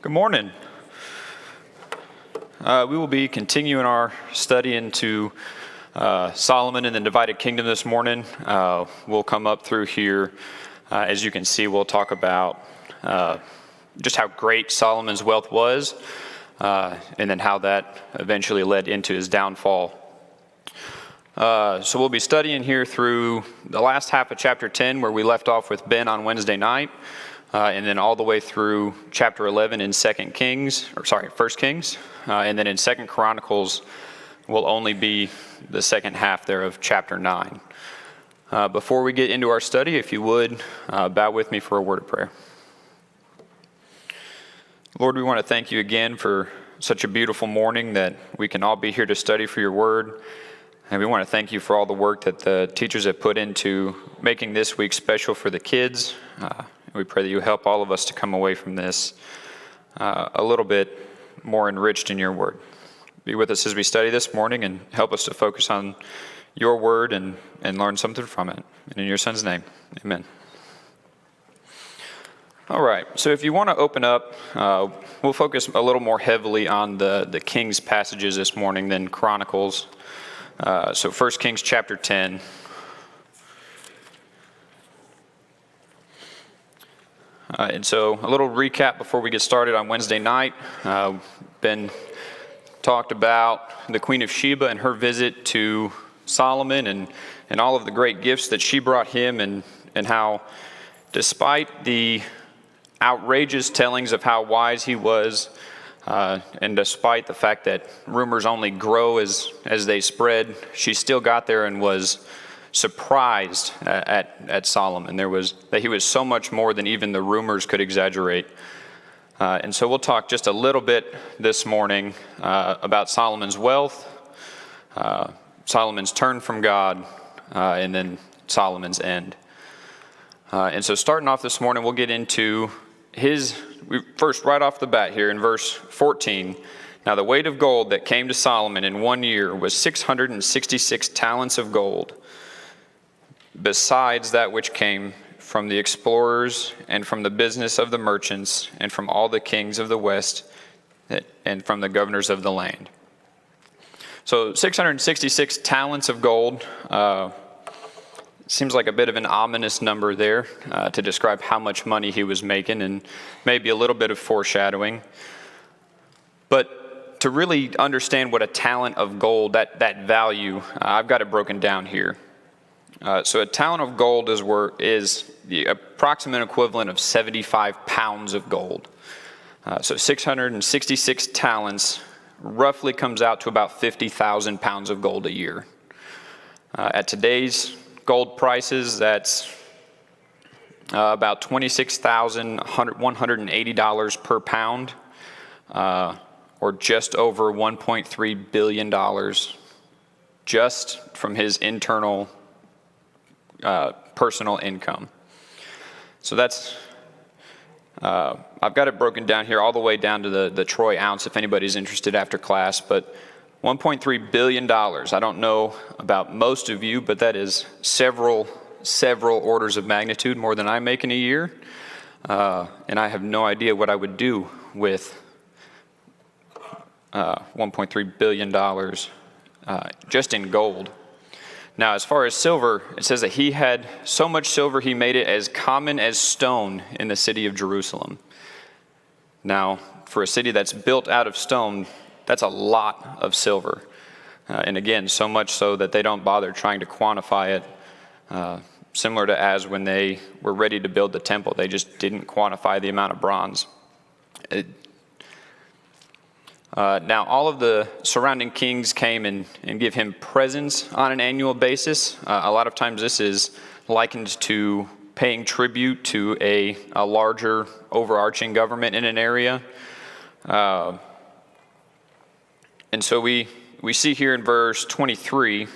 Good morning. We will be continuing our study into Solomon and the divided kingdom this morning. We'll come up through here. As you can see, we'll talk about just how great Solomon's wealth was, and then how that eventually led into his downfall. So we'll be studying here through the last half of chapter 10, where we left off with Ben on Wednesday night. And then all the way through chapter 11 in 1 Kings, and then in 2 Chronicles will only be the second half there of chapter 9. Before we get into our study, if you would, bow with me for a word of prayer. Lord, we want to thank you again for such a beautiful morning that we can all be here to study for your word. And we want to thank you for all the work that the teachers have put into making this week special for the kids. We pray that you help all of us to come away from this a little bit more enriched in your word. Be with us as we study this morning and help us to focus on your word and learn something from it. And in your son's name, amen. All right, so if you want to open up, we'll focus a little more heavily on the Kings passages this morning than Chronicles. So 1 Kings chapter 10. And so a little recap before we get started. On Wednesday night, Ben talked about the Queen of Sheba and her visit to Solomon and all of the great gifts that she brought him, and how despite the outrageous tellings of how wise he was, and despite the fact that rumors only grow as they spread, she still got there and was surprised at Solomon. That he was so much more than even the rumors could exaggerate. And so we'll talk just a little bit this morning about Solomon's wealth, Solomon's turn from God, and then Solomon's end. And so starting off this morning, we'll get into first right off the bat here in verse 14. Now the weight of gold that came to Solomon in 1 year was 666 talents of gold, besides that which came from the explorers and from the business of the merchants and from all the kings of the west and from the governors of the land. So 666 talents of gold seems like a bit of an ominous number there to describe how much money he was making, and maybe a little bit of foreshadowing. But to really understand what a talent of gold, that value, I've got it broken down here. So a talent of gold is the approximate equivalent of 75 pounds of gold. So 666 talents roughly comes out to about 50,000 pounds of gold a year. At today's gold prices, that's about $26,180 per pound, or just over $1.3 billion just from his internal personal income. So that's, I've got it broken down here all the way down to the troy ounce if anybody's interested after class, but $1.3 billion. I don't know about most of you, but that is several orders of magnitude more than I make in a year. And I have no idea what I would do with $1.3 billion just in gold. Now, as far as silver, it says that he had so much silver he made it as common as stone in the city of Jerusalem. Now, for a city that's built out of stone, that's a lot of silver. And again, so much so that they don't bother trying to quantify it, similar to as when they were ready to build the temple. They just didn't quantify the amount of bronze. Now, all of the surrounding kings came and give him presents on an annual basis. A lot of times this is likened to paying tribute to a larger overarching government in an area. And so we see here in verse 23,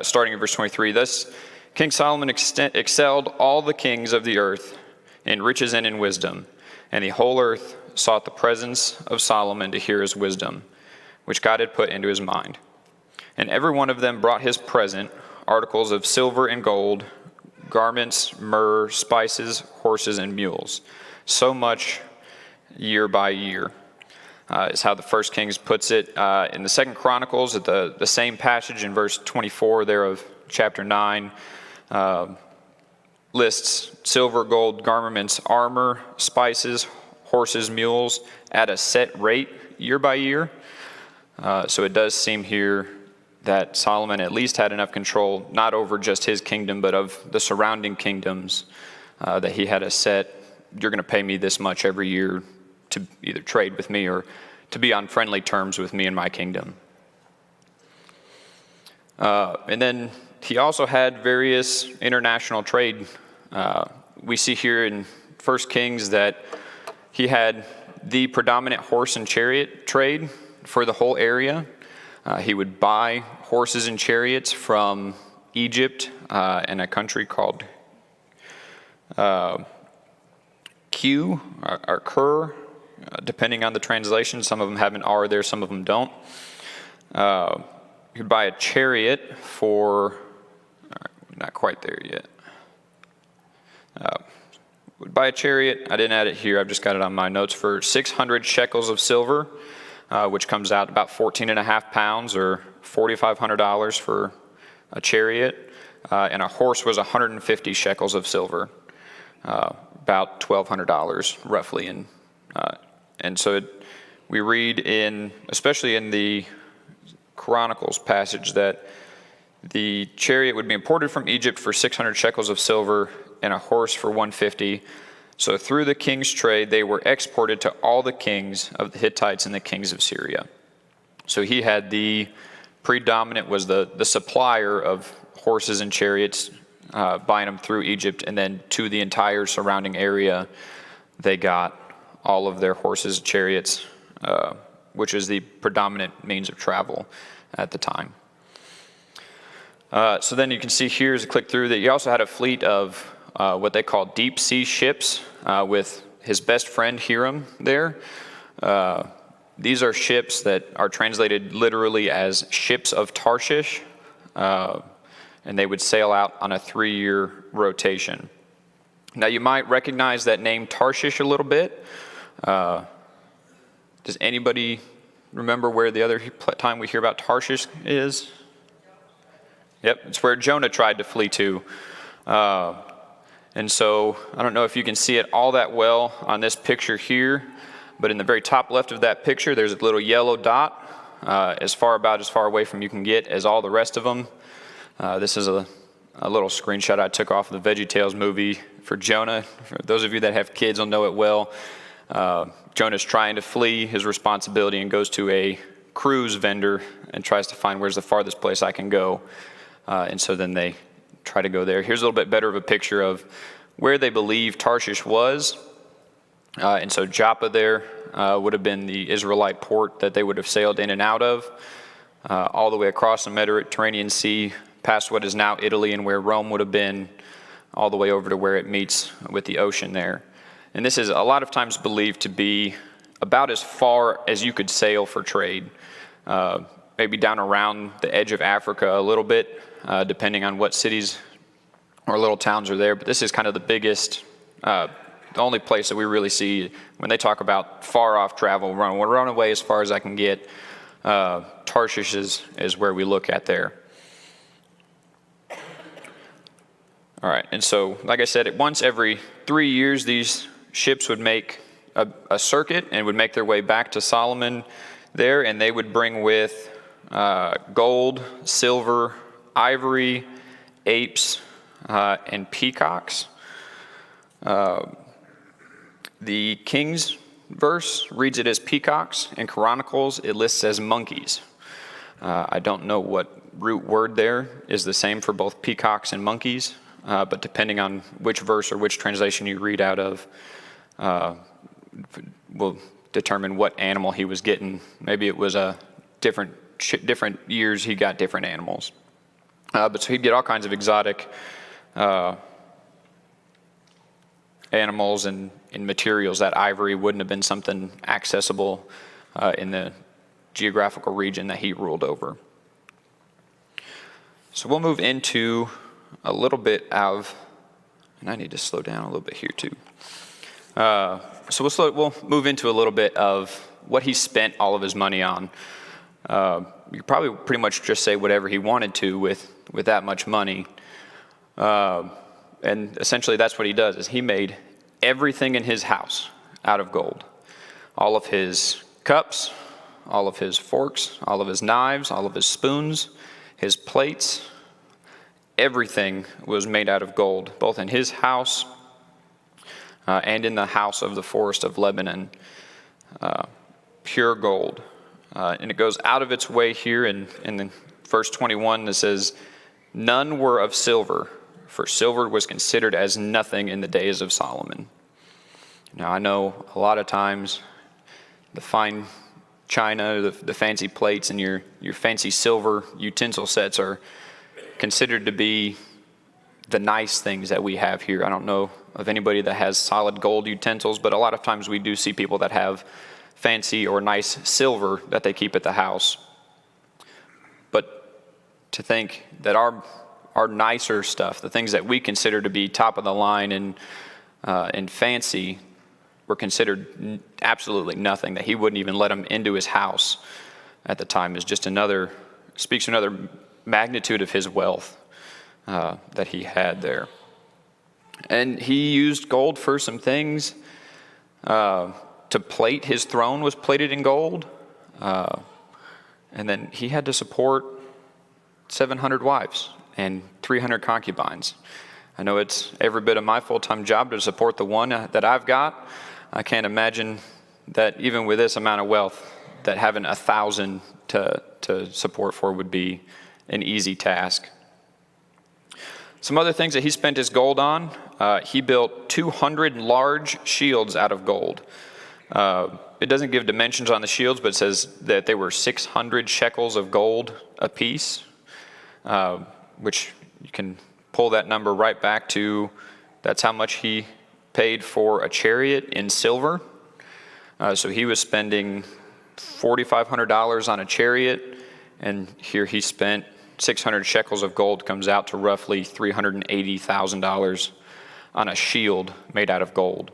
starting in verse 23, thus King Solomon excelled all the kings of the earth in riches and in wisdom, and the whole earth sought the presence of Solomon to hear his wisdom, which God had put into his mind. And every one of them brought his present, articles of silver and gold, garments, myrrh, spices, horses, and mules, so much year by year, is how the First Kings puts it. In the Second Chronicles, at the same passage in verse 24 there of chapter 9, lists silver, gold, garments, armor, spices, horses, mules at a set rate year by year. So it does seem here that Solomon at least had enough control, not over just his kingdom, but of the surrounding kingdoms, that he had a set, you're going to pay me this much every year to either trade with me or to be on friendly terms with me and my kingdom. And then he also had various international trade. We see here in 1 Kings that he had the predominant horse and chariot trade for the whole area. He would buy horses and chariots from Egypt and a country called Q or Kur, depending on the translation. Some of them have an R there, some of them don't. You'd buy a chariot for, not quite there yet. Would buy a chariot, I didn't add it here, I've just got it on my notes, for 600 shekels of silver, which comes out about 14 and a half pounds or $4,500 for a chariot. And a horse was 150 shekels of silver, about $1,200 roughly. And so we read in, especially in the Chronicles passage, that the chariot would be imported from Egypt for 600 shekels of silver and a horse for 150. So through the king's trade, they were exported to all the kings of the Hittites and the kings of Syria. So he had the predominant, was the supplier of horses and chariots, buying them through Egypt, and then to the entire surrounding area, they got all of their horses and chariots, which is the predominant means of travel at the time. So then you can see here as I click through that he also had a fleet of what they call deep sea ships with his best friend Hiram there. These are ships that are translated literally as ships of Tarshish, and they would sail out on a 3-year rotation. Now you might recognize that name Tarshish a little bit. Does anybody remember where the other time we hear about Tarshish is? Yep, it's where Jonah tried to flee to. And so I don't know if you can see it all that well on this picture here, but in the very top left of that picture, there's a little yellow dot, as far away from you can get as all the rest of them. This is a little screenshot I took off of the VeggieTales movie for Jonah. For those of you that have kids will know it well. Jonah's trying to flee his responsibility and goes to a cruise vendor and tries to find where's the farthest place I can go. And so then they try to go there. Here's a little bit better of a picture of where they believe Tarshish was. And so Joppa there would have been the Israelite port that they would have sailed in and out of, all the way across the Mediterranean Sea, past what is now Italy and where Rome would have been, all the way over to where it meets with the ocean there. And this is a lot of times believed to be about as far as you could sail for trade, maybe down around the edge of Africa a little bit, depending on what cities or little towns are there. But this is kind of the biggest, the only place that we really see when they talk about far off travel, run away as far as I can get. Tarshish is where we look at there. All right, and so like I said, once every 3 years, these ships would make a circuit and would make their way back to Solomon there, and they would bring with gold, silver, ivory, apes, and peacocks. The King's verse reads it as peacocks. In Chronicles, it lists as monkeys. I don't know what root word there is the same for both peacocks and monkeys, but depending on which verse or which translation you read out of, will determine what animal he was getting. Maybe it was a different years he got different animals. But so he'd get all kinds of exotic animals and materials. That ivory wouldn't have been something accessible in the geographical region that he ruled over. So we'll move into a little bit of, and I need to slow down a little bit here too. So we'll move into a little bit of what he spent all of his money on. You could probably pretty much just say whatever he wanted to with that much money. And essentially that's what he does, is he made everything in his house out of gold. All of his cups, all of his forks, all of his knives, all of his spoons, his plates, everything was made out of gold, both in his house and in the house of the forest of Lebanon. Pure gold. And it goes out of its way here in the verse 21 that says, "None were of silver, for silver was considered as nothing in the days of Solomon." Now I know a lot of times the fine china, the fancy plates, and your fancy silver utensil sets are considered to be the nice things that we have here. I don't know of anybody that has solid gold utensils, but a lot of times we do see people that have fancy or nice silver that they keep at the house. But to think that our nicer stuff, the things that we consider to be top of the line and fancy, were considered absolutely nothing, that he wouldn't even let them into his house at the time, is just speaks to another magnitude of his wealth that he had there. And he used gold for some things. To plate, his throne was plated in gold. And then he had to support 700 wives and 300 concubines. I know it's every bit of my full-time job to support the one that I've got. I can't imagine that even with this amount of wealth, that having 1,000 to support for would be an easy task. Some other things that he spent his gold on, he built 200 large shields out of gold. It doesn't give dimensions on the shields, but it says that they were 600 shekels of gold apiece, which you can pull that number right back to, that's how much he paid for a chariot in silver. So he was spending $4,500 on a chariot, and here he spent 600 shekels of gold, comes out to roughly $380,000 on a shield made out of gold,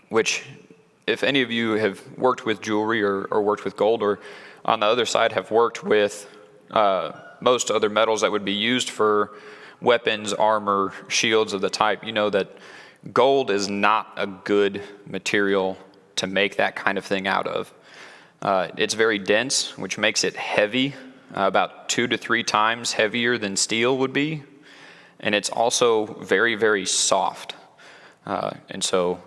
which, if any of you have worked with jewelry or worked with gold, or on the other side have worked with most other metals that would be used for weapons, armor, shields of the type, you know that gold is not a good material to make that kind of thing out of. It's very dense, which makes it heavy, about 2 to 3 times heavier than steel would be. And it's also very, very soft. And so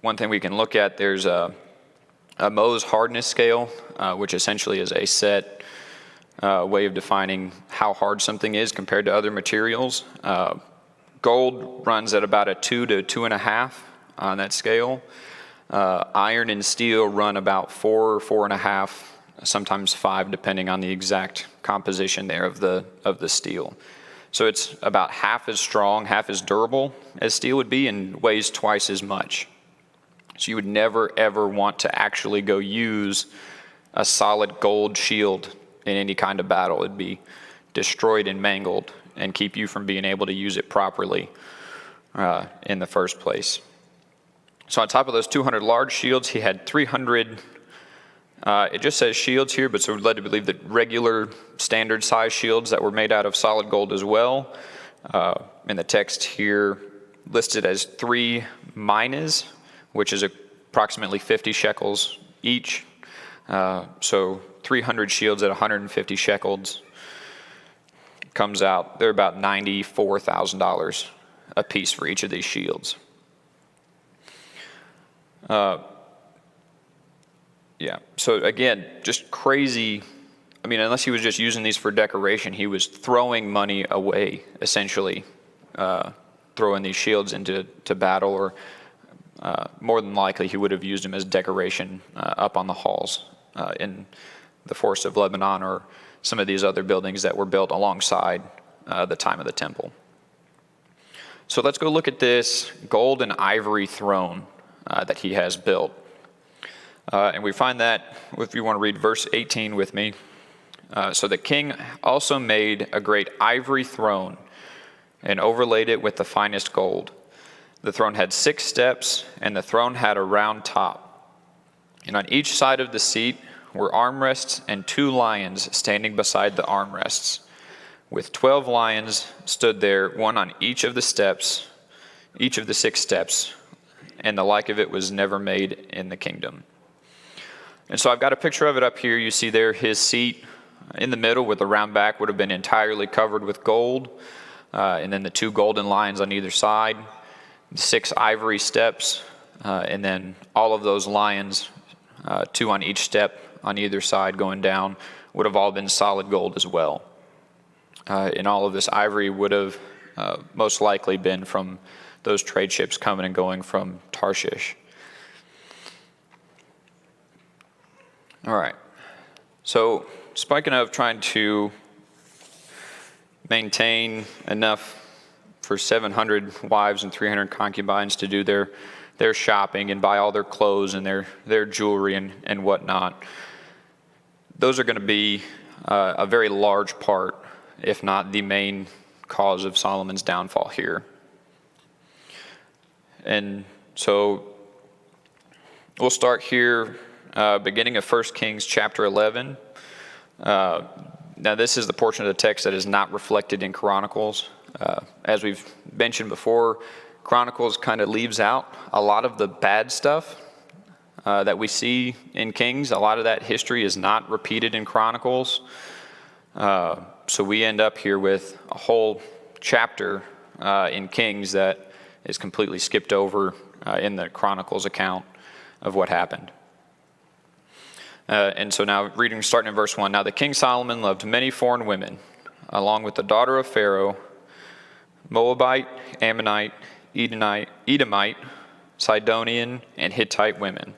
one thing we can look at, there's a Mohs hardness scale, which essentially is a set way of defining how hard something is compared to other materials. Gold runs at about a 2 to 2.5 on that scale. Iron and steel run about 4, 4.5, sometimes 5, depending on the exact composition there of the steel. So it's about half as strong, half as durable as steel would be, and weighs twice as much. So you would never, ever want to actually go use a solid gold shield in any kind of battle. It'd be destroyed and mangled and keep you from being able to use it properly in the first place. So on top of those 200 large shields, he had 300, it just says shields here, but so we're led to believe that regular standard size shields that were made out of solid gold as well. In the text here, listed as 3 minas, which is approximately 50 shekels each. So 300 shields at 150 shekels comes out, they're about $94,000 a piece for each of these shields. Yeah, so again, just crazy. I mean, unless he was just using these for decoration, he was throwing money away, essentially, throwing these shields into battle, or more than likely he would have used them as decoration up on the halls in the Forest of Lebanon, or some of these other buildings that were built alongside the time of the temple. So let's go look at this gold and ivory throne that he has built. And we find that, if you want to read verse 18 with me. So the king also made a great ivory throne and overlaid it with the finest gold. The throne had 6 steps, and the throne had a round top. And on each side of the seat were armrests and 2 lions standing beside the armrests. With 12 lions stood there, one on each of the 6 steps, and the like of it was never made in the kingdom. And so I've got a picture of it up here. You see there his seat in the middle with the round back would have been entirely covered with gold, and then the 2 golden lions on either side, 6 ivory steps, and then all of those lions, 2 on each step on either side going down, would have all been solid gold as well. And all of this ivory would have most likely been from those trade ships coming and going from Tarshish. All right. So speaking of trying to maintain enough for 700 wives and 300 concubines to do their shopping and buy all their clothes and their jewelry and whatnot, those are going to be a very large part, if not the main cause of Solomon's downfall here. And so we'll start here, beginning of 1 Kings chapter 11. Now this is the portion of the text that is not reflected in Chronicles. As we've mentioned before, Chronicles kind of leaves out a lot of the bad stuff that we see in Kings. A lot of that history is not repeated in Chronicles. So we end up here with a whole chapter in Kings that is completely skipped over in the Chronicles account of what happened. And so now reading starting in verse 1. Now the king Solomon loved many foreign women, along with the daughter of Pharaoh, Moabite, Ammonite, Edomite, Sidonian, and Hittite women.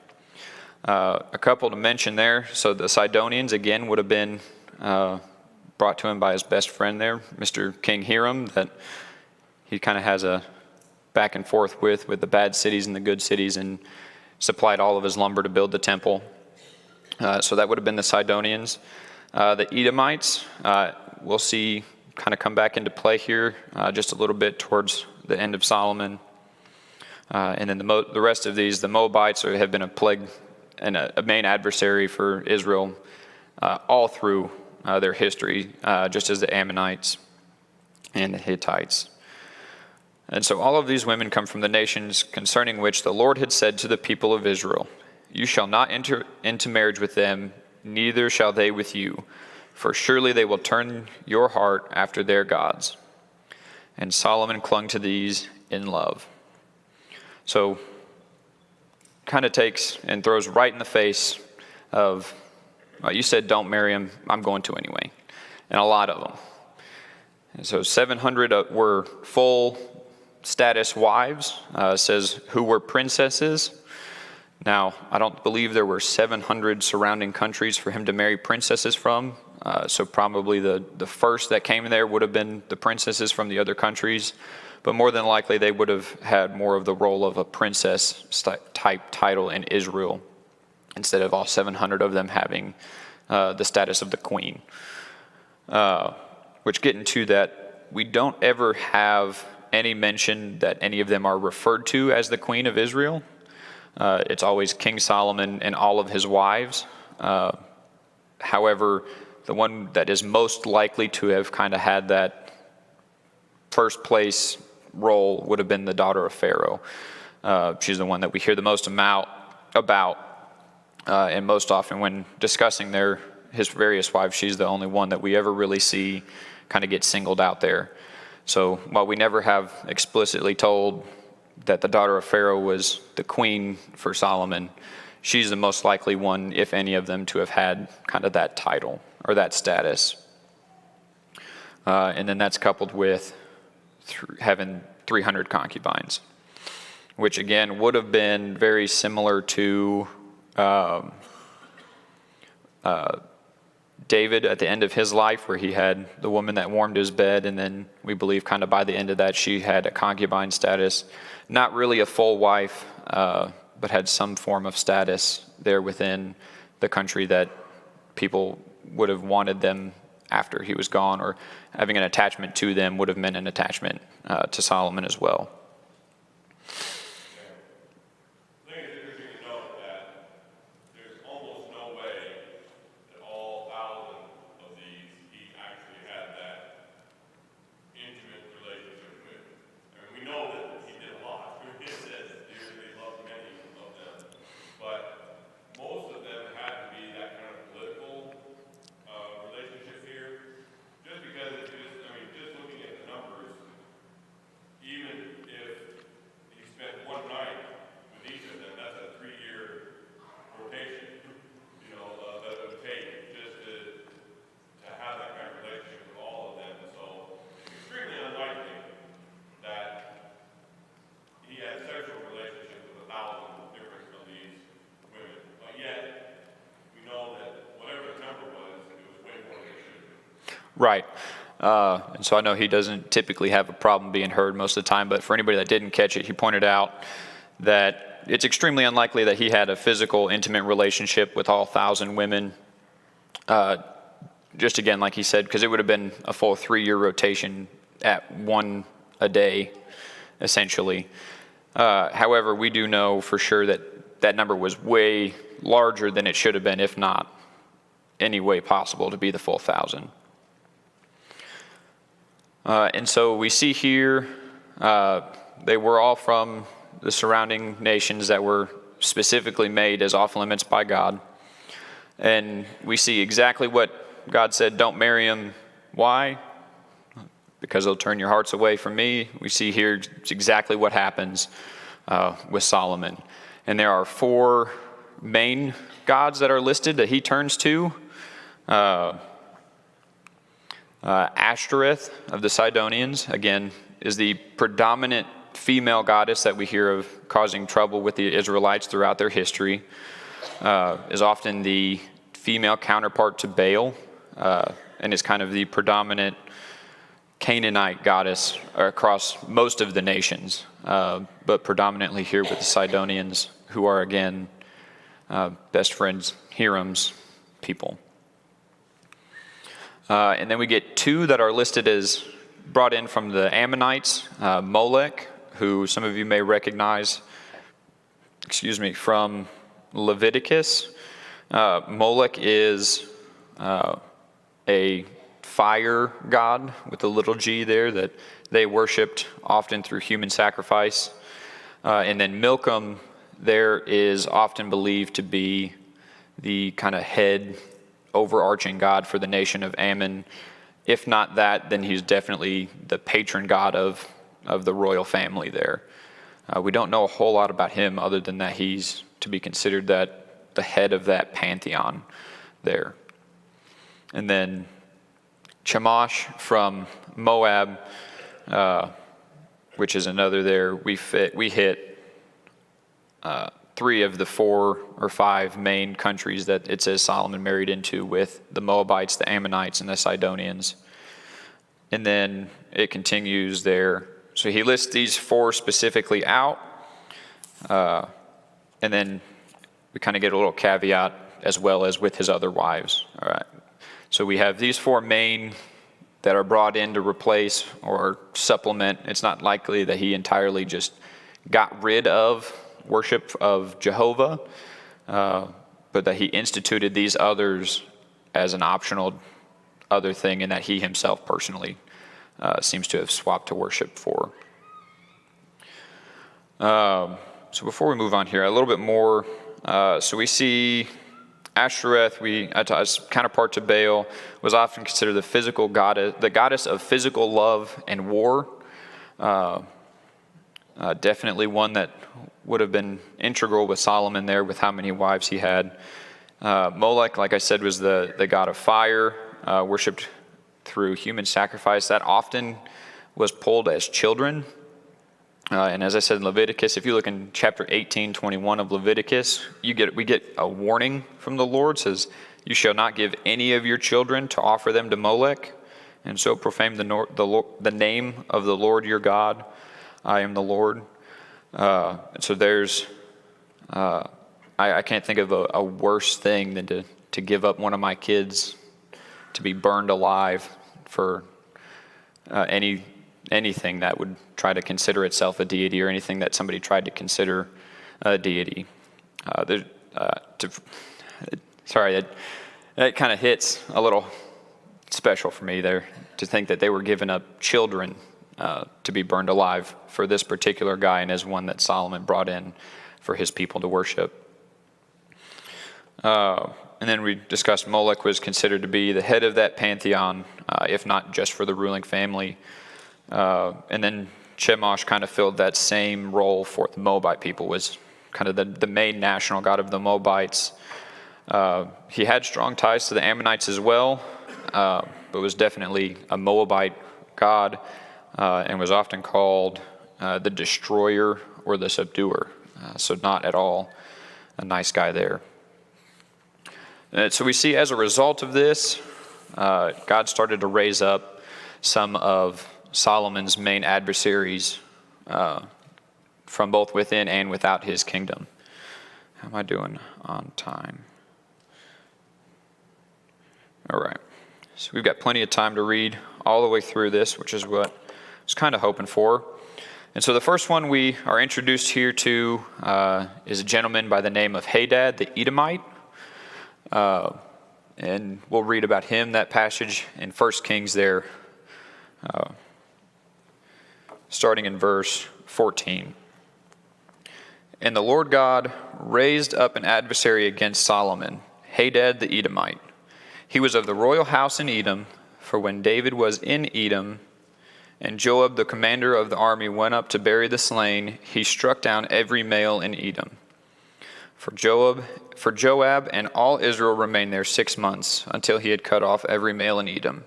A couple to mention there. So the Sidonians, again, would have been brought to him by his best friend there, Mr. King Hiram, that he kind of has a back and forth with the bad cities and the good cities, and supplied all of his lumber to build the temple. So that would have been the Sidonians. The Edomites, we'll see kind of come back into play here just a little bit towards the end of Solomon. And then the rest of these, the Moabites, have been a plague and a main adversary for Israel all through their history, just as the Ammonites and the Hittites. And so all of these women come from the nations concerning which the Lord had said to the people of Israel, "You shall not enter into marriage with them, neither shall they with you, for surely they will turn your heart after their gods." And Solomon clung to these in love. So kind of takes and throws right in the face of, you said don't marry him, I'm going to anyway. And a lot of them. And so 700 were full status wives, says who were princesses. Now, I don't believe there were 700 surrounding countries for him to marry princesses from. So probably the first that came there would have been the princesses from the other countries. But more than likely, they would have had more of the role of a princess type title in Israel, instead of all 700 of them having the status of the queen. Which getting to that, we don't ever have any mention that any of them are referred to as the queen of Israel. It's always King Solomon and all of his wives. However, the one that is most likely to have kind of had that first place role would have been the daughter of Pharaoh. She's the one that we hear the most about, and most often when discussing his various wives, she's the only one that we ever really see kind of get singled out there. So while we never have explicitly told that the daughter of Pharaoh was the queen for Solomon, she's the most likely one, if any of them, to have had kind of that title or that status. And then that's coupled with having 300 concubines, which again would have been very similar to David at the end of his life, where he had the woman that warmed his bed, and then we believe kind of by the end of that she had a concubine status. Not really a full wife, but had some form of status there within the country that people would have wanted them after he was gone, or having an attachment to them would have meant an attachment to Solomon as well. Right. And so I know he doesn't typically have a problem being heard most of the time, but for anybody that didn't catch it, he pointed out that it's extremely unlikely that he had a physical, intimate relationship with all 1,000 women. Just again, like he said, because it would have been a full 3-year rotation at one a day, essentially. However, we do know for sure that that number was way larger than it should have been, if not any way possible to be the full 1,000. And so we see here, they were all from the surrounding nations that were specifically made as off limits by God. And we see exactly what God said, don't marry them. Why? Because they'll turn your hearts away from me. We see here exactly what happens with Solomon. And there are 4 main gods that are listed that he turns to. Ashtoreth of the Sidonians, again, is the predominant female goddess that we hear of causing trouble with the Israelites throughout their history. Is often the female counterpart to Baal, and is kind of the predominant Canaanite goddess across most of the nations, but predominantly here with the Sidonians, who are, again, best friends, Hiram's people. And then we get 2 that are listed as brought in from the Ammonites, Molech, who some of you may recognize, from Leviticus. Molech is a fire god with a little g there that they worshipped often through human sacrifice. And then Milcom there is often believed to be the kind of head overarching god for the nation of Ammon. If not that, then he's definitely the patron god of the royal family there. We don't know a whole lot about him other than that he's to be considered that the head of that pantheon there. And then Chemosh from Moab, which is another there. We hit 3 of the 4 or 5 main countries that it says Solomon married into, with the Moabites, the Ammonites, and the Sidonians. And then it continues there. So he lists these 4 specifically out. And then we kind of get a little caveat as well as with his other wives. All right. So we have these 4 main that are brought in to replace or supplement. It's not likely that he entirely just got rid of worship of Jehovah, but that he instituted these others as an optional other thing, and that he himself personally seems to have swapped to worship for. So before we move on here, a little bit more. So we see Ashtoreth, as counterpart to Baal, was often considered the physical goddess, the goddess of physical love and war. Definitely one that would have been integral with Solomon there, with how many wives he had. Molech, like I said, was the god of fire, worshipped through human sacrifice. That often was pulled as children. And as I said in Leviticus, if you look in chapter 18:21 of Leviticus, we get a warning from the Lord. It says, "You shall not give any of your children to offer them to Molech, and so profane the name of the Lord your God. I am the Lord." So there's, I can't think of a worse thing than to give up one of my kids to be burned alive for anything that would try to consider itself a deity, or anything that somebody tried to consider a deity. That kind of hits a little special for me there, to think that they were giving up children to be burned alive for this particular guy, and as one that Solomon brought in for his people to worship. And then we discussed Molech was considered to be the head of that pantheon, if not just for the ruling family. And then Chemosh kind of filled that same role for the Moabite people, was kind of the main national god of the Moabites. He had strong ties to the Ammonites as well, but was definitely a Moabite god, and was often called the destroyer or the subduer. So not at all a nice guy there. So we see as a result of this, God started to raise up some of Solomon's main adversaries from both within and without his kingdom. How am I doing on time? All right. So we've got plenty of time to read all the way through this, which is what I was kind of hoping for. And so the first one we are introduced here to is a gentleman by the name of Hadad the Edomite. And we'll read about him, that passage in 1 Kings there, starting in verse 14. And the Lord God raised up an adversary against Solomon, Hadad the Edomite. He was of the royal house in Edom, for when David was in Edom, and Joab the commander of the army went up to bury the slain, he struck down every male in Edom. For Joab and all Israel remained there 6 months, until he had cut off every male in Edom.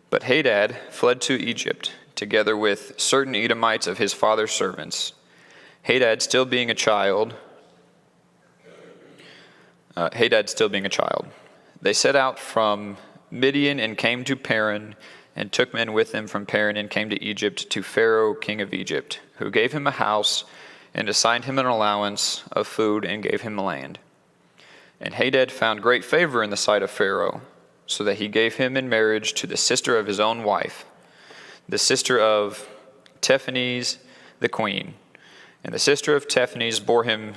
But Hadad fled to Egypt, together with certain Edomites of his father's servants. Hadad still being a child. They set out from Midian and came to Paran, and took men with them from Paran and came to Egypt to Pharaoh, king of Egypt, who gave him a house and assigned him an allowance of food and gave him land. And Hadad found great favor in the sight of Pharaoh, so that he gave him in marriage to the sister of his own wife, the sister of Tahpenes the queen. And the sister of Tahpenes bore him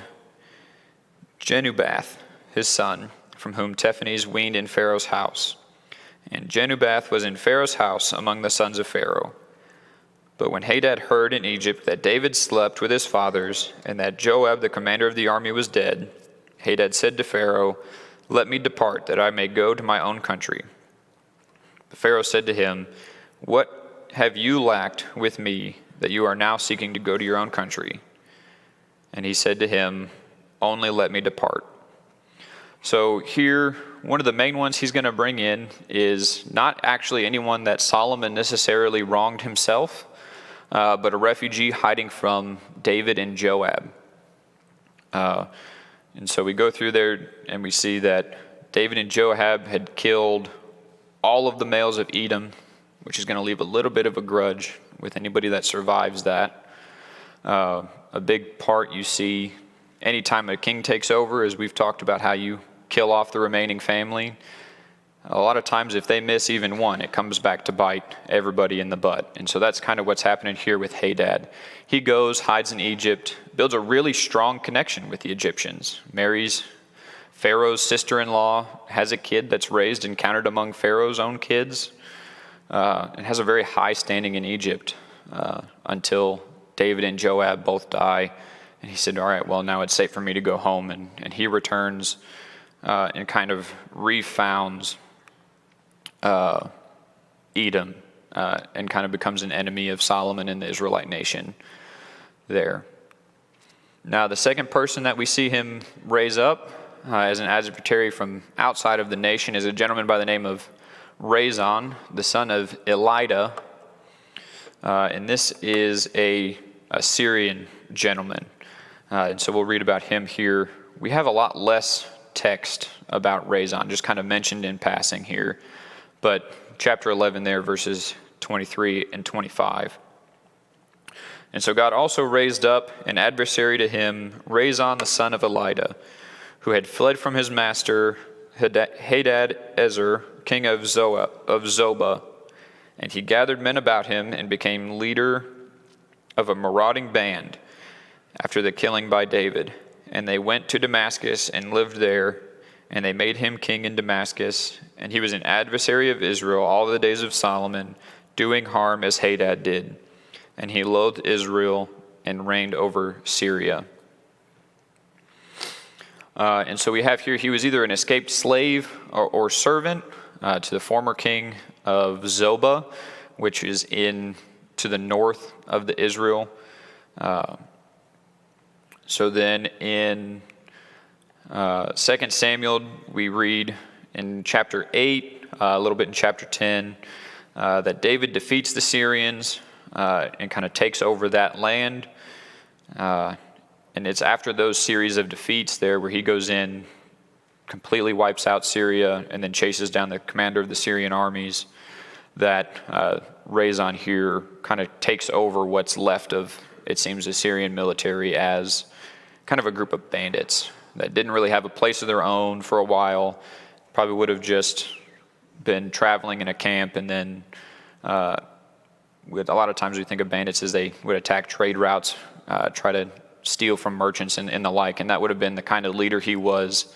Genubath, his son, from whom Tahpenes weaned in Pharaoh's house. And Genubath was in Pharaoh's house among the sons of Pharaoh. But when Hadad heard in Egypt that David slept with his fathers, and that Joab the commander of the army was dead, Hadad said to Pharaoh, "Let me depart, that I may go to my own country." But Pharaoh said to him, "What have you lacked with me, that you are now seeking to go to your own country?" And he said to him, "Only let me depart." So here, one of the main ones he's going to bring in is not actually anyone that Solomon necessarily wronged himself, but a refugee hiding from David and Joab. And so we go through there and we see that David and Joab had killed all of the males of Edom, which is going to leave a little bit of a grudge with anybody that survives that. A big part you see anytime a king takes over, as we've talked about how you kill off the remaining family. A lot of times if they miss even one, it comes back to bite everybody in the butt. And so that's kind of what's happening here with Hadad. He goes, hides in Egypt, builds a really strong connection with the Egyptians, marries Pharaoh's sister-in-law, has a kid that's raised and counted among Pharaoh's own kids, and has a very high standing in Egypt until David and Joab both die. And he said, all right, well, now it's safe for me to go home. And he returns and kind of refounds Edom and kind of becomes an enemy of Solomon and the Israelite nation there. Now, the second person that we see him raise up as an adversary from outside of the nation is a gentleman by the name of Rezon, the son of Elida. And this is a Syrian gentleman. And so we'll read about him here. We have a lot less text about Rezon, just kind of mentioned in passing here. But chapter 11 there, verses 23 and 25. And so God also raised up an adversary to him, Rezon the son of Elida, who had fled from his master Hadad-ezer, king of Zobah. And he gathered men about him and became leader of a marauding band after the killing by David. And they went to Damascus and lived there, and they made him king in Damascus. And he was an adversary of Israel all the days of Solomon, doing harm as Hadad did. And he loathed Israel and reigned over Syria. And so we have here, he was either an escaped slave or servant to the former king of Zobah, which is to the north of the Israel. So then in 2 Samuel, we read in chapter 8, a little bit in chapter 10, that David defeats the Syrians and kind of takes over that land. And it's after those series of defeats there where he goes in, completely wipes out Syria and then chases down the commander of the Syrian armies, that Rezon here kind of takes over what's left of, it seems, the Syrian military as kind of a group of bandits that didn't really have a place of their own for a while, probably would have just been traveling in a camp, and then with a lot of times we think of bandits as they would attack trade routes, try to steal from merchants and the like, and that would have been the kind of leader he was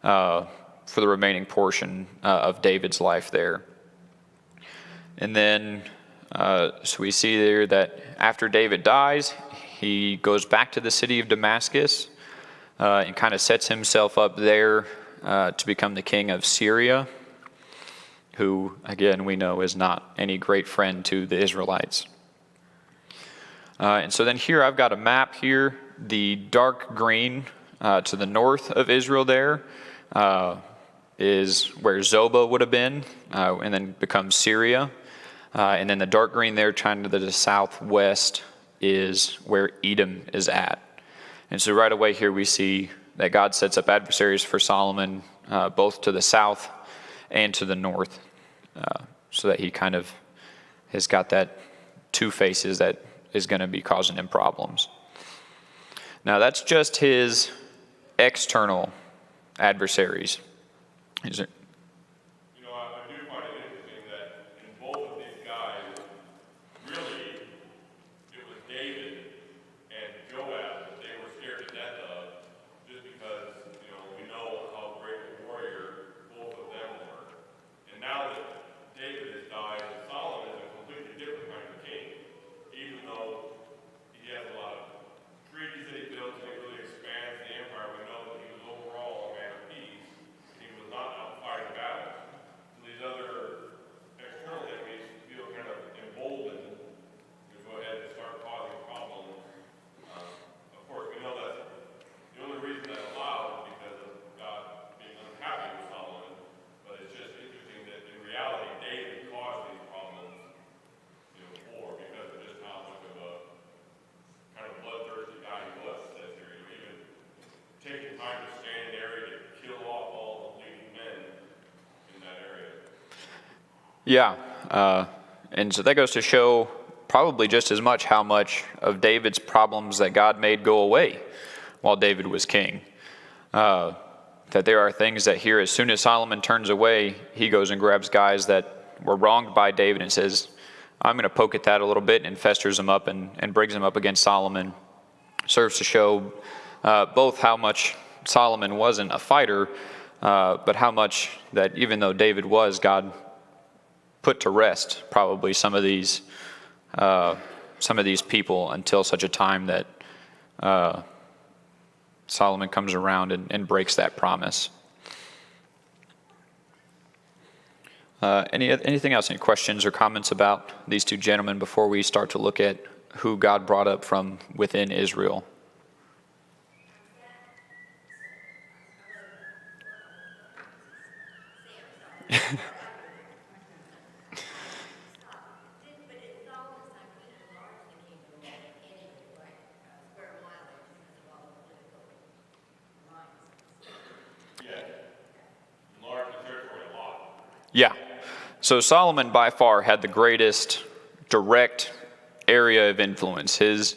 for the remaining portion of David's life there. And then, so we see there that after David dies, he goes back to the city of Damascus and kind of sets himself up there to become the king of Syria, who, again, we know is not any great friend to the Israelites. And so then here I've got a map here. The dark green to the north of Israel there is where Zobah would have been, and then becomes Syria. And then the dark green there, trying to the southwest, is where Edom is at. And so right away here we see that God sets up adversaries for Solomon, both to the south and to the north, so that he kind of has got that two faces that is going to be causing him problems. Now that's just his external adversaries. Is it? I do find it interesting that in both of these guys, really, it was David and Joab that they were scared to death of, just because, we know how great a warrior both of them were. And now that David has died, Solomon is a completely different kind of king, even though he has a lot of treaties that he builds and he really expands the empire. We know that he was overall a man of peace. He was not out fighting battles. So these other external enemies feel kind of emboldened to go ahead and start causing problems. Of course, we know that the only reason that's allowed is because of God being unhappy with Solomon. But it's just interesting that in reality, David caused these problems, because of just how much of a kind of bloodthirsty guy he was. Says here, even taking time to stay in an area to kill off all the leading men in that area. Yeah, and so that goes to show probably just as much how much of David's problems that God made go away while David was king. That there are things that here, as soon as Solomon turns away, he goes and grabs guys that were wronged by David and says, I'm going to poke at that a little bit, and festers them up and brings them up against Solomon. Serves to show both how much Solomon wasn't a fighter, but how much that even though David was, God put to rest probably some of these people until such a time that Solomon comes around and breaks that promise. Anything else? Any questions or comments about these two gentlemen before we start to look at who God brought up from within Israel? Yeah. So Solomon by far had the greatest direct area of influence. His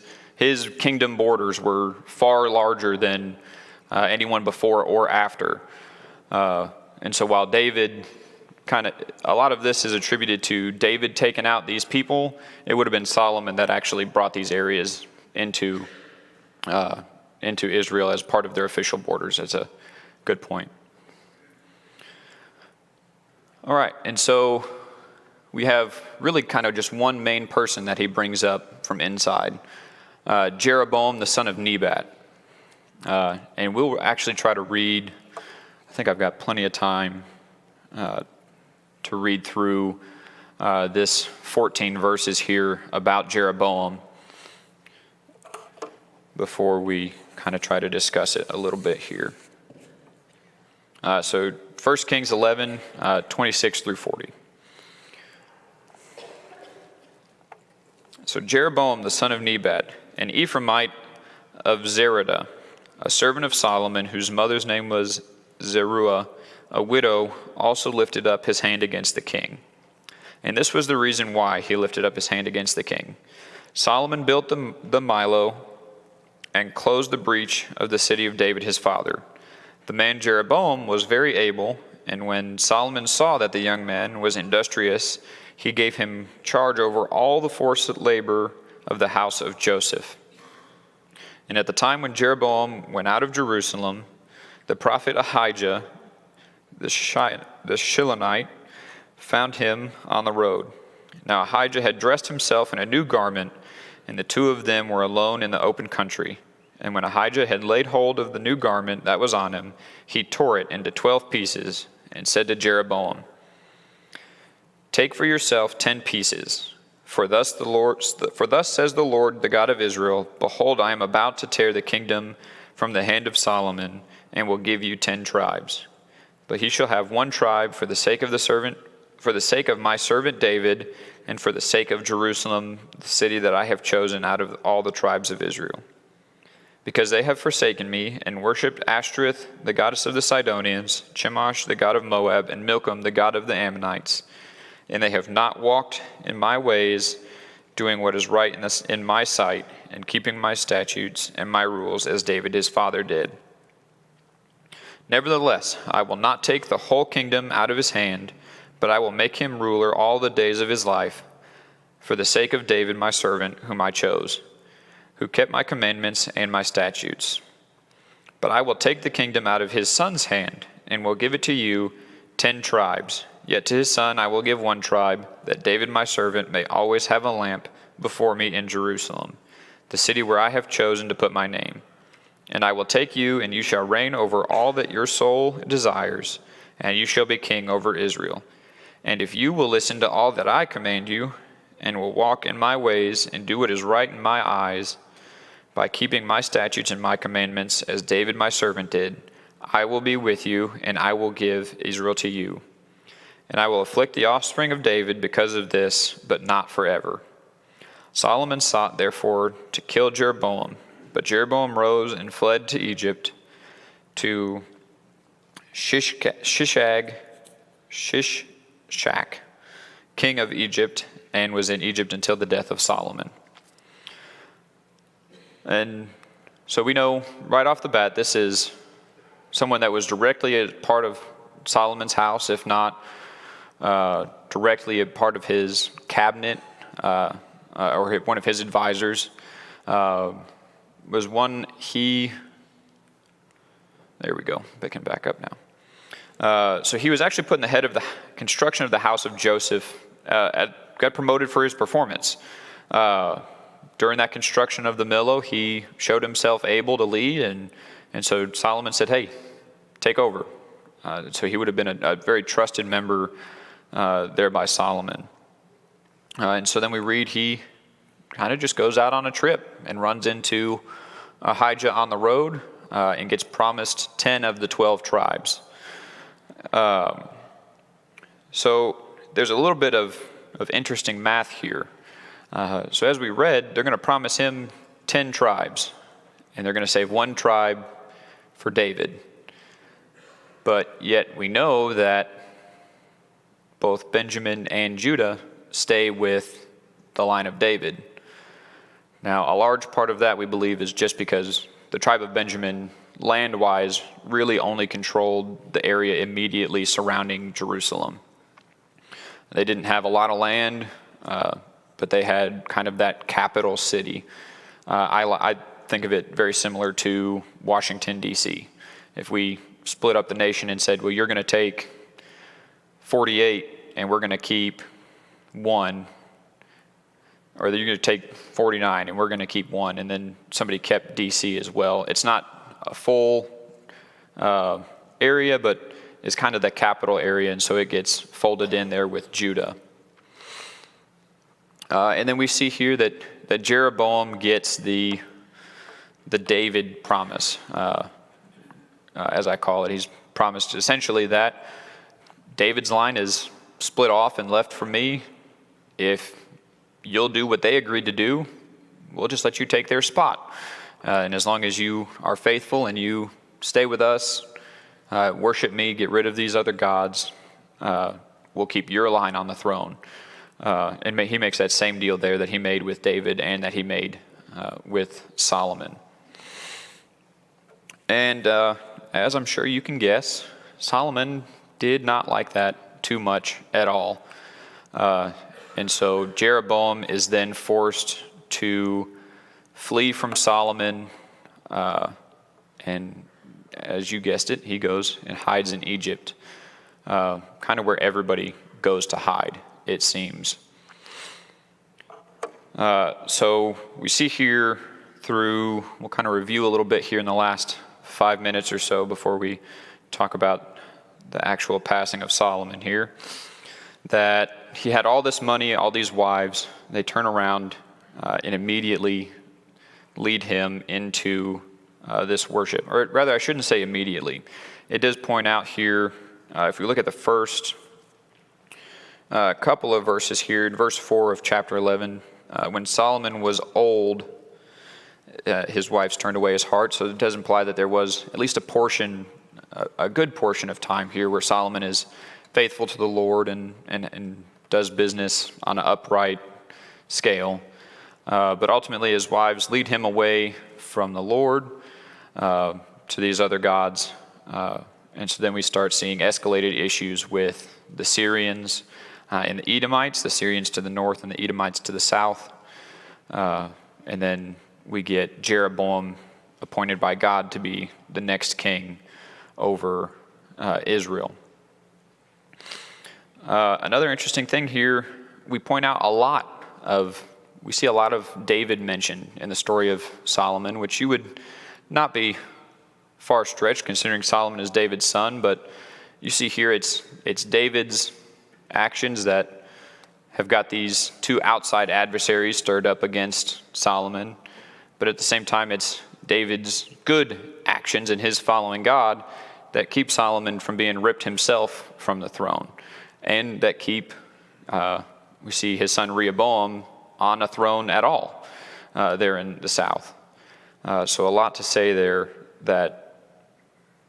kingdom borders were far larger than anyone before or after. And so while David a lot of this is attributed to David taking out these people, it would have been Solomon that actually brought these areas into Israel as part of their official borders. That's a good point. All right, and so we have really kind of just one main person that he brings up from inside, Jeroboam, the son of Nebat. And we'll actually try to read, I think I've got plenty of time to read through this 14 verses here about Jeroboam before we kind of try to discuss it a little bit here. So 1 Kings 11, 26 through 40. So Jeroboam, the son of Nebat, an Ephraimite of Zeradah, a servant of Solomon, whose mother's name was Zeruiah, a widow, also lifted up his hand against the king. And this was the reason why he lifted up his hand against the king. Solomon built the Milo and closed the breach of the city of David his father. The man Jeroboam was very able, and when Solomon saw that the young man was industrious, he gave him charge over all the forced labor of the house of Joseph. And at the time when Jeroboam went out of Jerusalem, the prophet Ahijah, the Shilonite, found him on the road. Now Ahijah had dressed himself in a new garment, and the two of them were alone in the open country. And when Ahijah had laid hold of the new garment that was on him, he tore it into 12 pieces, and said to Jeroboam, "Take for yourself 10 pieces. For thus says the Lord, the God of Israel, Behold, I am about to tear the kingdom from the hand of Solomon, and will give you 10 tribes. But he shall have 1 tribe for the sake of my servant David, and for the sake of Jerusalem, the city that I have chosen out of all the tribes of Israel. Because they have forsaken me, and worshipped Ashtoreth, the goddess of the Sidonians, Chemosh, the god of Moab, and Milcom, the god of the Ammonites. And they have not walked in my ways, doing what is right in my sight, and keeping my statutes and my rules, as David his father did. Nevertheless, I will not take the whole kingdom out of his hand, but I will make him ruler all the days of his life, for the sake of David my servant, whom I chose, who kept my commandments and my statutes. But I will take the kingdom out of his son's hand, and will give it to you 10 tribes. Yet to his son I will give 1 tribe, that David my servant may always have a lamp before me in Jerusalem, the city where I have chosen to put my name. And I will take you, and you shall reign over all that your soul desires, and you shall be king over Israel. And if you will listen to all that I command you, and will walk in my ways, and do what is right in my eyes, by keeping my statutes and my commandments, as David my servant did, I will be with you, and I will give Israel to you. And I will afflict the offspring of David because of this, but not forever." Solomon sought therefore to kill Jeroboam, but Jeroboam rose and fled to Egypt, to Shishak, king of Egypt, and was in Egypt until the death of Solomon. And so we know right off the bat this is someone that was directly a part of Solomon's house, if not directly a part of his cabinet or one of his advisors. Was one there we go, they can back up now. So he was actually put in the head of the construction of the house of Joseph, got promoted for his performance. During that construction of the Millo, he showed himself able to lead, and so Solomon said, "Hey, take over." So he would have been a very trusted member there by Solomon. And so then we read he kind of just goes out on a trip and runs into Ahijah on the road and gets promised 10 of the 12 tribes. So there's a little bit of interesting math here. So as we read, they're going to promise him 10 tribes, and they're going to save 1 tribe for David. But yet we know that both Benjamin and Judah stay with the line of David. Now, a large part of that, we believe, is just because the tribe of Benjamin, land-wise, really only controlled the area immediately surrounding Jerusalem. They didn't have a lot of land, but they had kind of that capital city. I think of it very similar to Washington, D.C. If we split up the nation and said, well, you're going to take 48 and we're going to keep 1, or you're going to take 49 and we're going to keep 1, and then somebody kept D.C. as well. It's not a full area, but it's kind of the capital area, and so it gets folded in there with Judah. And then we see here that Jeroboam gets the David promise, as I call it. He's promised essentially that David's line is split off and left from me. If you'll do what they agreed to do, we'll just let you take their spot. And as long as you are faithful and you stay with us, worship me, get rid of these other gods, we'll keep your line on the throne. And he makes that same deal there that he made with David and that he made with Solomon. And as I'm sure you can guess, Solomon did not like that too much at all. And so Jeroboam is then forced to flee from Solomon, and as you guessed it, he goes and hides in Egypt, kind of where everybody goes to hide, it seems. So we see here we'll kind of review a little bit here in the last 5 minutes or so before we talk about the actual passing of Solomon here, that he had all this money, all these wives. They turn around and immediately lead him into this worship. Or rather, I shouldn't say immediately. It does point out here, if we look at the first couple of verses here, in verse 4 of chapter 11, when Solomon was old, his wives turned away his heart. So it does imply that there was at least a good portion of time here where Solomon is faithful to the Lord and does business on an upright scale. But ultimately his wives lead him away from the Lord to these other gods. And so then we start seeing escalated issues with the Syrians and the Edomites, the Syrians to the north and the Edomites to the south. And then we get Jeroboam appointed by God to be the next king over Israel. Another interesting thing here, we point out we see a lot of David mentioned in the story of Solomon, which you would not be far stretched considering Solomon is David's son, but you see here it's David's actions that have got these two outside adversaries stirred up against Solomon, but at the same time it's David's good actions and his following God that keep Solomon from being ripped himself from the throne, and that keep, we see his son Rehoboam on a throne at all there in the south. So a lot to say there, that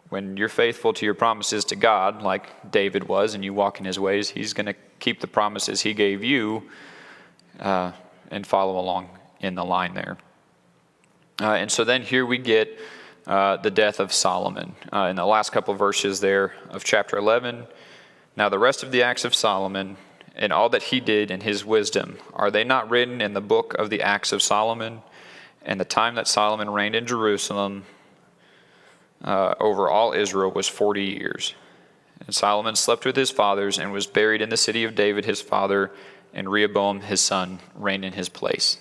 when you're faithful to your promises to God, like David was, and you walk in his ways, he's going to keep the promises he gave you and follow along in the line there. And so then here we get the death of Solomon. In the last couple of verses there of chapter 11, now the rest of the acts of Solomon and all that he did in his wisdom, are they not written in the book of the acts of Solomon? And the time that Solomon reigned in Jerusalem over all Israel was 40 years. And Solomon slept with his fathers and was buried in the city of David his father, and Rehoboam his son reigned in his place.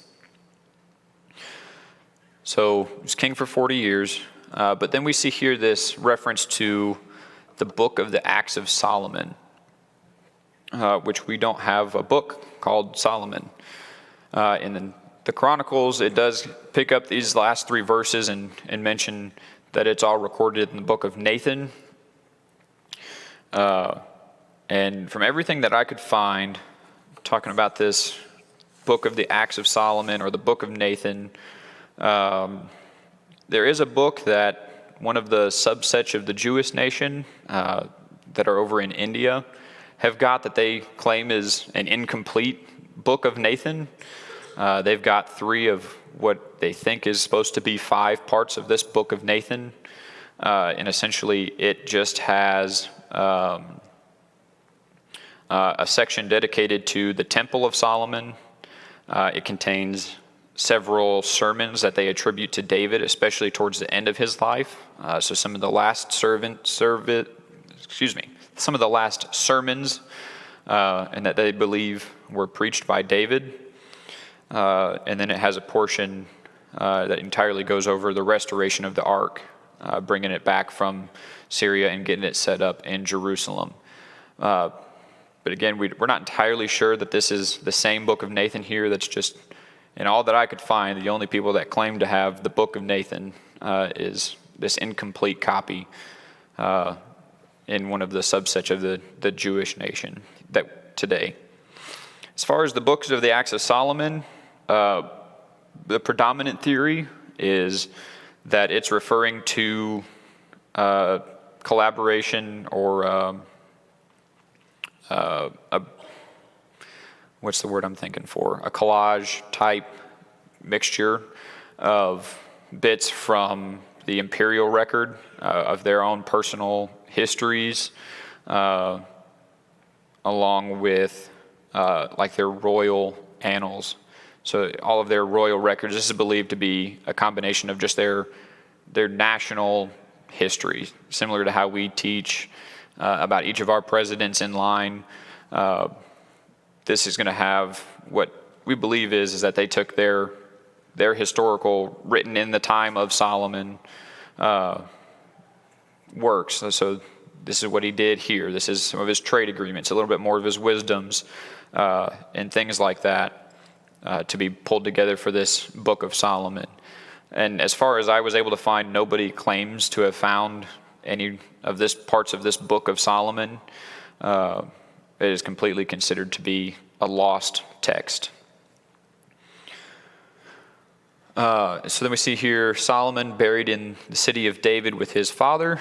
So he was king for 40 years, but then we see here this reference to the book of the Acts of Solomon, which we don't have a book called Solomon. In the Chronicles, it does pick up these last 3 verses and mention that it's all recorded in the book of Nathan. And from everything that I could find, talking about this book of the Acts of Solomon or the book of Nathan, there is a book that one of the subsets of the Jewish nation that are over in India have got that they claim is an incomplete book of Nathan. They've got 3 of what they think is supposed to be 5 parts of this book of Nathan. And essentially it just has a section dedicated to the Temple of Solomon. It contains several sermons that they attribute to David, especially towards the end of his life. So some of the last some of the last sermons, and that they believe were preached by David. And then it has a portion that entirely goes over the restoration of the ark, bringing it back from Syria and getting it set up in Jerusalem. But again, we're not entirely sure that this is the same book of Nathan here. That's just, in all that I could find, the only people that claim to have the book of Nathan is this incomplete copy in one of the subsets of the Jewish nation that today. As far as the books of the Acts of Solomon, the predominant theory is that it's referring to collaboration or what's the word I'm thinking for? A collage type mixture of bits from the imperial record of their own personal histories, along with like their royal annals. So all of their royal records, this is believed to be a combination of just their national history, similar to how we teach about each of our presidents in line. This is going to have what we believe is that they took their historical, written in the time of Solomon, works. So this is what he did here. This is some of his trade agreements, a little bit more of his wisdoms, and things like that, to be pulled together for this book of Solomon. And as far as I was able to find, nobody claims to have found any of this parts of this book of Solomon. It is completely considered to be a lost text. So then we see here Solomon buried in the city of David with his father,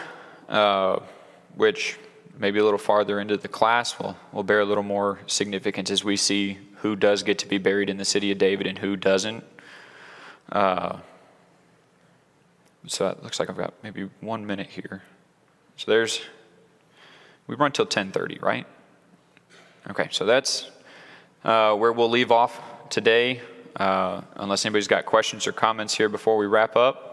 which maybe a little farther into the class will bear a little more significance as we see who does get to be buried in the city of David and who doesn't. So it looks like I've got maybe 1 minute here. So we run till 10:30, right? Okay, so that's where we'll leave off today, unless anybody's got questions or comments here before we wrap up.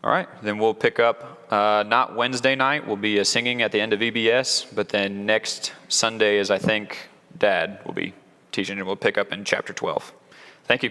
All right, then we'll pick up, not Wednesday night, we'll be singing at the end of EBS, but then next Sunday is, I think, Dad will be teaching, and we'll pick up in chapter 12. Thank you.